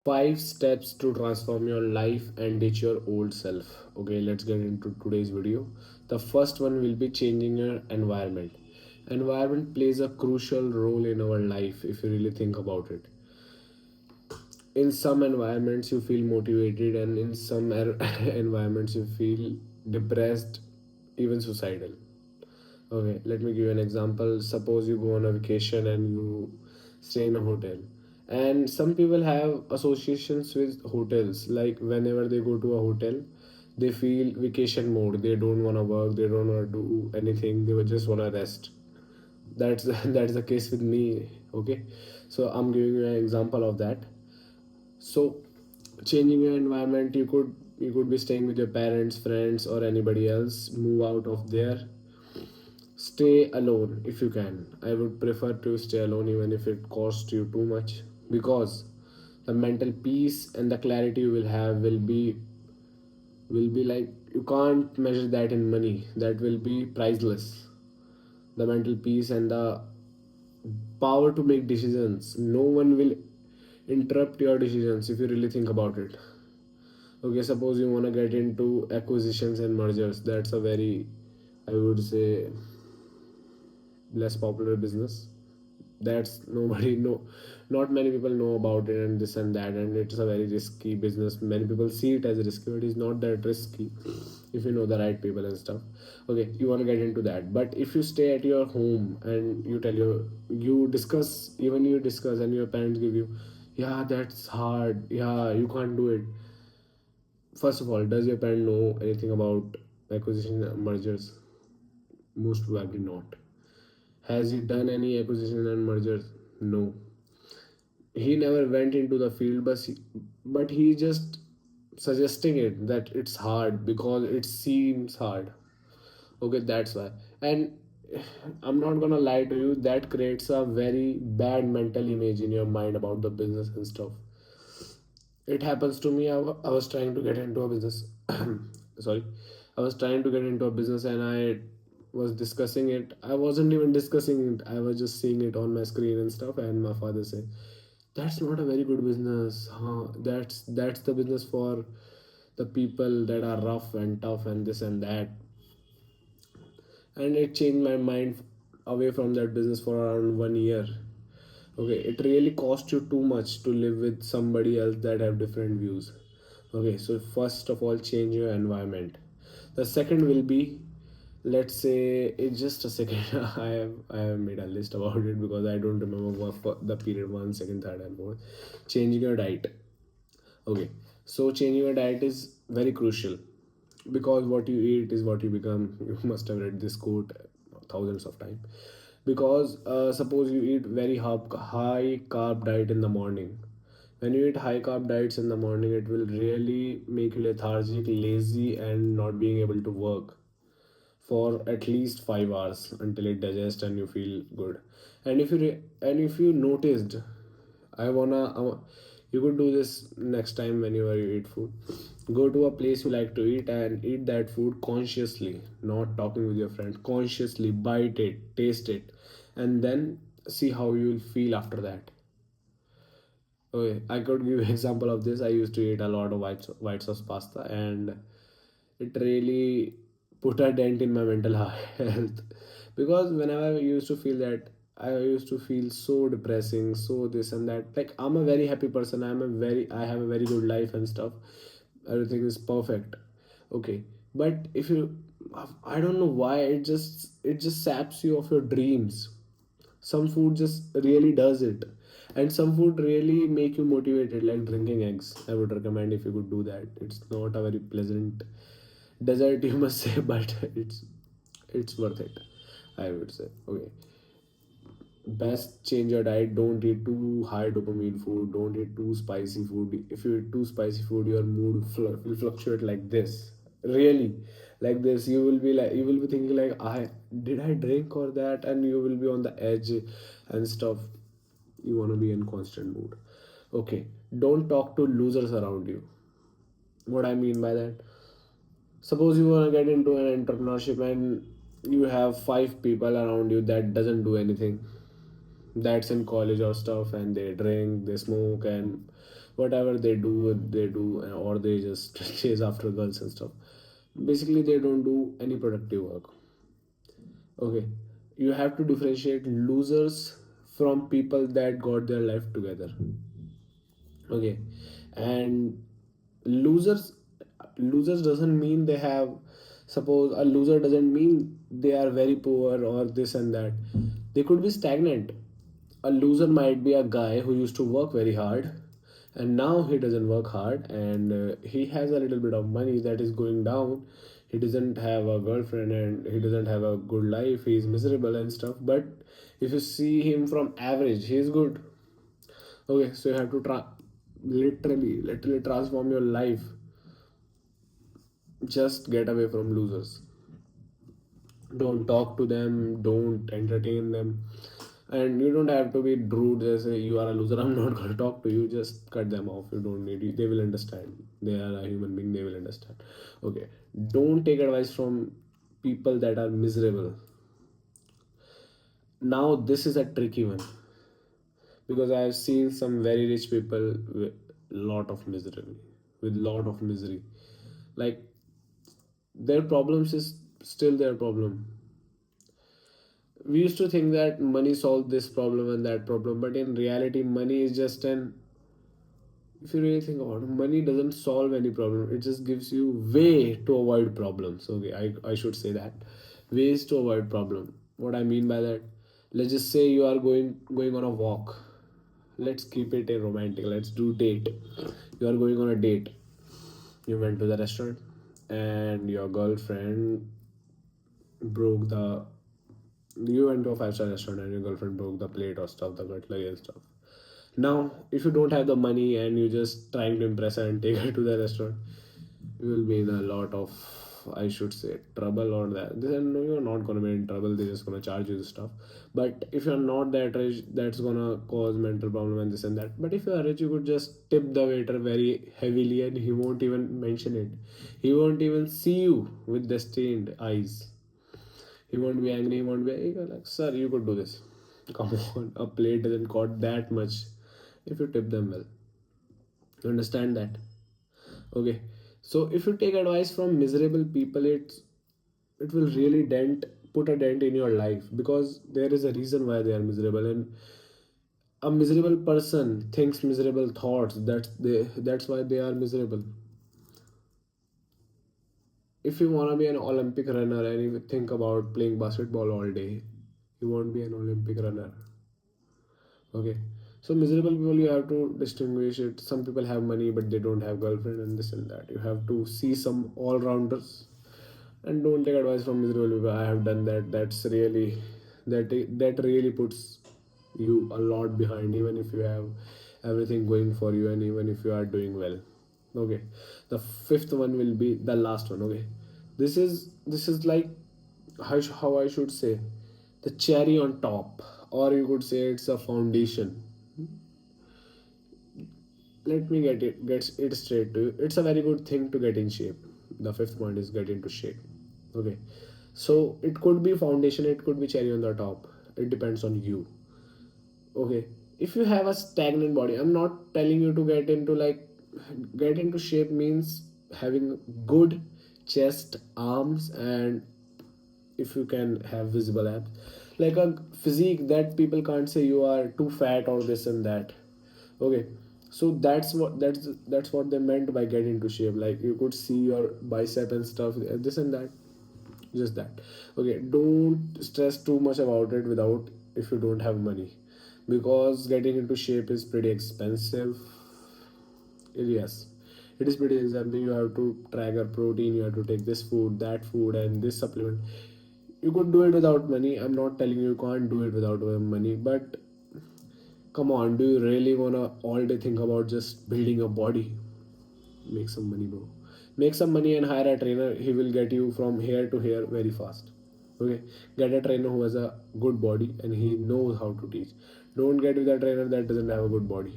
Five steps to transform your life and ditch your old self. Okay, let's get into today's video. The first one will be changing your environment. Environment plays a crucial role in our life if you really think about it. In some environments you feel motivated, and in some environments you feel depressed, even suicidal. Okay, let me give you an example. Suppose you go on a vacation and you stay in a hotel. And some people have associations with hotels. Like whenever they go to a hotel, they feel vacation mode. They don't want to work. They don't want to do anything. They would just want to rest. That's that's the case with me. Okay, so I'm giving you an example of that. So, changing your environment, you could be staying with your parents, friends, or anybody else. Move out of there. Stay alone if you can. I would prefer to stay alone even if it costs you too much, because the mental peace and the clarity you will have will be like, you can't measure that in money. That will be priceless. The mental peace and the power to make decisions. No one will interrupt your decisions if you really think about it. Okay, suppose you want to get into acquisitions and mergers. That's a very, I would say, less popular business. That's nobody know, not many people know about it, and this and that, and it's a very risky business. Many people see it as risky, but it's not that risky if you know the right people and stuff. Okay, you want to get into that, but if you stay at your home and you discuss, even you discuss and your parents give you, yeah, that's hard, yeah, you can't do it. First of all, does your parent know anything about acquisition and mergers? Most probably not. Has he done any acquisition and mergers? No. He never went into the field, but he just suggesting it that it's hard because it seems hard. Okay, that's why. And I'm not gonna lie to you, that creates a very bad mental image in your mind about the business and stuff. It happens to me. I was trying to get into a business. Sorry, I was trying to get into a business, and I was discussing it. I wasn't even discussing it, I was just seeing it on my screen and stuff, and my father said, that's not a very good business, huh? That's the business for the people that are rough and tough and this and that. And it changed my mind away from that business for around 1 year. Okay, it really costs you too much to live with somebody else that have different views. Okay, so first of all, change your environment. The second will be, let's say, it's just a second. I have made a list about it because I don't remember what for the period one, second, third, and fourth. Changing your diet. Okay, so changing your diet is very crucial, because what you eat is what you become. You must have read this quote thousands of times. Because suppose you eat very high carb diet in the morning. When you eat high carb diets in the morning, it will really make you lethargic, lazy, and not being able to work for at least 5 hours until it digests and you feel good. And if you noticed, you could do this next time whenever you eat food. Go to a place you like to eat and eat that food consciously, not talking with your friend. Consciously bite it, taste it, and then see how you'll feel after that. Okay, I could give example of this. I used to eat a lot of white sauce pasta, and it really put a dent in my mental health, because whenever I used to feel that, I used to feel so depressing, so this and that. Like, I'm a very happy person. I have a very good life and stuff. Everything is perfect. Okay, but if you, I don't know why, it just saps you of your dreams. Some food just really does it, and some food really make you motivated, like drinking eggs. I would recommend if you could do that. It's not a very pleasant dessert, you must say, but it's worth it, I would say. Okay, best, change your diet. Don't eat too high dopamine food. Don't eat too spicy food. If you eat too spicy food, your mood will fluctuate like this, really, like this. You will be thinking like, I did I drink or that, and you will be on the edge and stuff. You want to be in constant mood. Okay, don't talk to losers around you. What I mean by that, suppose you want to get into an entrepreneurship and you have five people around you that doesn't do anything, that's in college or stuff, and they drink, they smoke, and whatever they do, or they just chase after girls and stuff. Basically they don't do any productive work. Okay, you have to differentiate losers from people that got their life together. Okay, and losers losers doesn't mean they have, suppose a loser doesn't mean they are very poor or this and that. They could be stagnant. A loser might be a guy who used to work very hard, and now he doesn't work hard, and he has a little bit of money that is going down. He doesn't have a girlfriend and he doesn't have a good life. He's miserable and stuff, but if you see him from average, he is good. Okay, so you have to literally transform your life. Just get away from losers. Don't talk to them, don't entertain them. And you don't have to be rude, just say you are a loser, I'm not going to talk to you. Just cut them off. You don't need it. They will understand. They are a human being, they will understand. Okay, don't take advice from people that are miserable. Now this is a tricky one, because I have seen some very rich people with lot of misery, with lot of misery. Like, their problems is still their problem. We used to think that money solved this problem and that problem, but in reality money is just an, if you really think about it, money doesn't solve any problem. It just gives you way to avoid problems. Okay, I should say that, ways to avoid problem. What I mean by that, let's just say you are going on a walk. Let's keep it a romantic, let's do date. You are going on a date. You went to the restaurant and your girlfriend broke the, you went to a five-star restaurant and your girlfriend broke the plate or stuff, the cutlery and stuff. Now, if you don't have the money and you're just trying to impress her and take her to the restaurant, you will be in a lot of, I should say, trouble or that. Then no, you're not gonna be in trouble. They're just gonna charge you the stuff. But if you're not that rich, that's gonna cause mental problem and this and that. But if you're rich, you could just tip the waiter very heavily and he won't even mention it. He won't even see you with the stained eyes. He won't be angry. He won't be like, sir, you could do this. Come on, a plate doesn't cost that much if you tip them well. You understand that? Okay. So if you take advice from miserable people, it will really put a dent in your life, because there is a reason why they are miserable, and a miserable person thinks miserable thoughts. That's why they are miserable. If you wanna be an Olympic runner and you think about playing basketball all day, you won't be an Olympic runner. Okay, so miserable people, you have to distinguish it. Some people have money but they don't have girlfriend and this and that. You have to see some all rounders, and don't take advice from miserable people. I have done that. That's really, that really puts you a lot behind, even if you have everything going for you and even if you are doing well. Okay, the fifth one will be the last one. Okay, this is like, how I should say, the cherry on top, or you could say it's a foundation. Let me gets it straight to you. It's a very good thing to get in shape. The fifth point is get into shape. Okay, so it could be foundation, it could be cherry on the top. It depends on you. Okay, if you have a stagnant body, I'm not telling you to get into like, get into shape means having good chest, arms, and if you can have visible abs, like a physique that people can't say you are too fat or this and that. Okay, so that's what they meant by get into shape. Like, you could see your bicep and stuff, this and that, just that. Okay, don't stress too much about it without, if you don't have money, because getting into shape is pretty expensive. Yes, it is pretty expensive. You have to track your protein, you have to take this food, that food, and this supplement. You could do it without money. I'm not telling you can't do it without money, but come on, do you really wanna all day think about just building a body? Make some money, bro. Make some money and hire a trainer. He will get you from here to here very fast. Okay, get a trainer who has a good body and he knows how to teach. Don't get with a trainer that doesn't have a good body.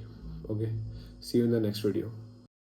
Okay, see you in the next video.